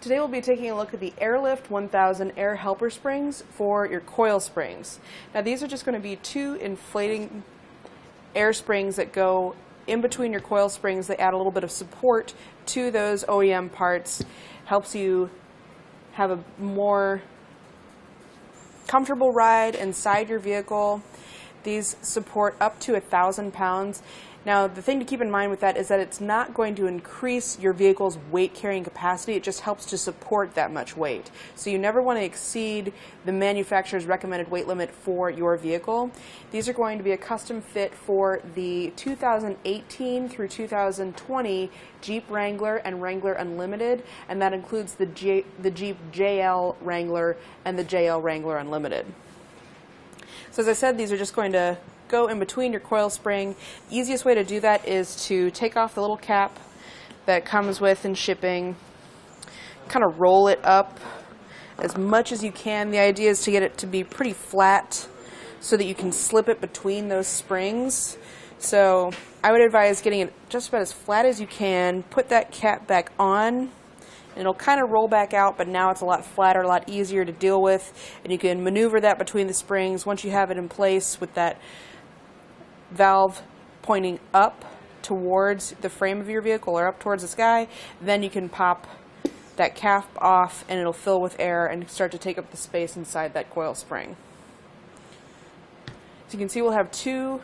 Today we'll be taking a look at the Airlift 1000 air helper springs for your coil springs. Now these are just going to be two inflating air springs that go in between your coil springs. They add a little bit of support to those OEM parts, helps you have a more comfortable ride inside your vehicle. These support up to 1,000 pounds. Now, the thing to keep in mind with that is that it's not going to increase your vehicle's weight carrying capacity. It just helps to support that much weight. So you never want to exceed the manufacturer's recommended weight limit for your vehicle. These are going to be a custom fit for the 2018 through 2020 Jeep Wrangler and Wrangler Unlimited, and that includes the Jeep JL Wrangler and the JL Wrangler Unlimited. So as I said, these are just going to go in between your coil spring. The easiest way to do that is to take off the little cap that comes with in shipping, kind of roll it up as much as you can. The idea is to get it to be pretty flat so that you can slip it between those springs. So I would advise getting it just about as flat as you can, put that cap back on, and it'll kind of roll back out, but now it's a lot flatter, a lot easier to deal with, and you can maneuver that between the springs. Once you have it in place with that valve pointing up towards the frame of your vehicle or up towards the sky, then you can pop that cap off and it'll fill with air and start to take up the space inside that coil spring. So you can see we'll have two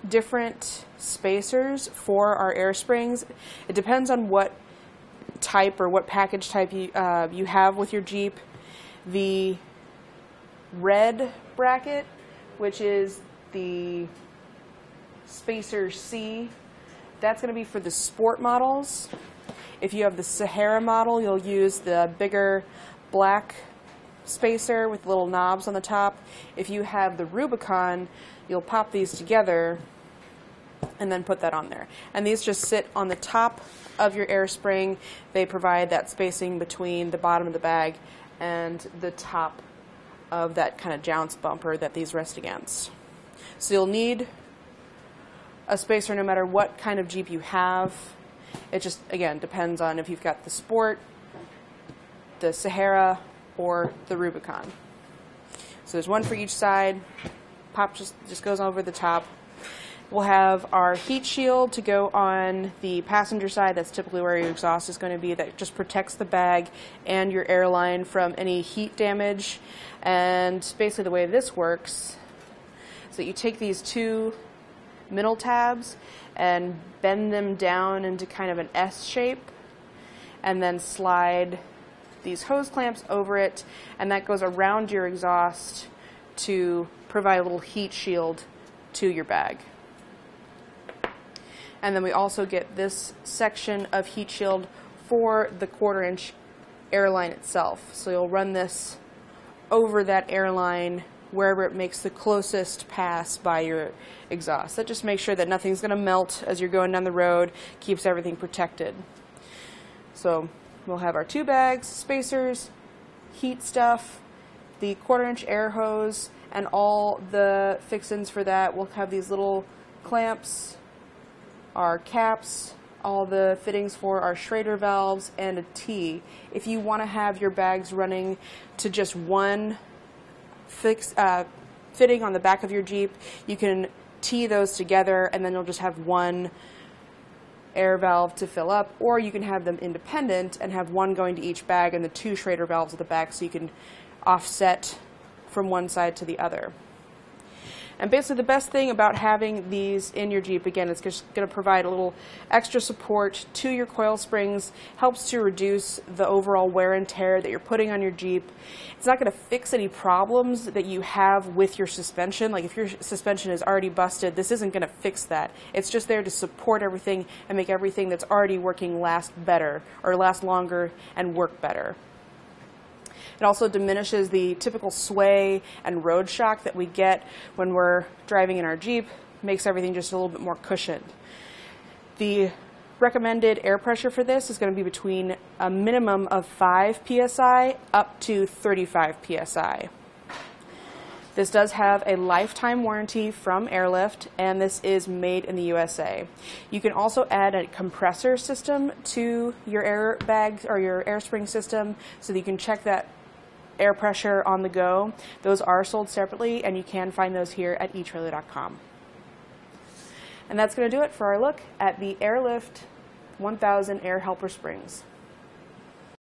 different spacers for our air springs. It depends on what type or what package type you have with your Jeep. The red bracket, which is the spacer C, that's going to be for the sport models. If you have the Sahara model, you'll use the bigger black spacer with little knobs on the top. If you have the Rubicon, you'll pop these together and then put that on there. And these just sit on the top of your air spring. They provide that spacing between the bottom of the bag and the top of that kind of jounce bumper that these rest against. So you'll need a spacer no matter what kind of Jeep you have. It just, again, depends on if you've got the Sport, the Sahara, or the Rubicon. So there's one for each side. Pop just goes over the top. We'll have our heat shield to go on the passenger side. That's typically where your exhaust is going to be. That just protects the bag and your airline from any heat damage. And basically the way this works is that you take these two middle tabs and bend them down into kind of an S shape and then slide these hose clamps over it, and that goes around your exhaust to provide a little heat shield to your bag. And then we also get this section of heat shield for the 1/4 inch airline itself. So you'll run this over that airline wherever it makes the closest pass by your exhaust. That just makes sure that nothing's going to melt as you're going down the road, keeps everything protected. So we'll have our two bags, spacers, heat stuff, the 1/4 inch air hose, and all the fixins for that. We'll have these little clamps, our caps, all the fittings for our Schrader valves, and a T. If you want to have your bags running to just one fitting on the back of your Jeep, you can T those together and then you'll just have one air valve to fill up, or you can have them independent and have one going to each bag and the two Schrader valves at the back so you can offset from one side to the other. And basically the best thing about having these in your Jeep, again, it's just going to provide a little extra support to your coil springs, helps to reduce the overall wear and tear that you're putting on your Jeep. It's not going to fix any problems that you have with your suspension. Like if your suspension is already busted, this isn't going to fix that. It's just there to support everything and make everything that's already working last better, or last longer and work better. It also diminishes the typical sway and road shock that we get when we're driving in our Jeep, makes everything just a little bit more cushioned. The recommended air pressure for this is going to be between a minimum of 5 psi up to 35 psi. This does have a lifetime warranty from Airlift, and this is made in the USA. You can also add a compressor system to your airbag or your air spring system so that you can check that air pressure on the go. Those are sold separately, and you can find those here at Etrailer.com. And that's going to do it for our look at the Airlift 1000 Air Helper Springs.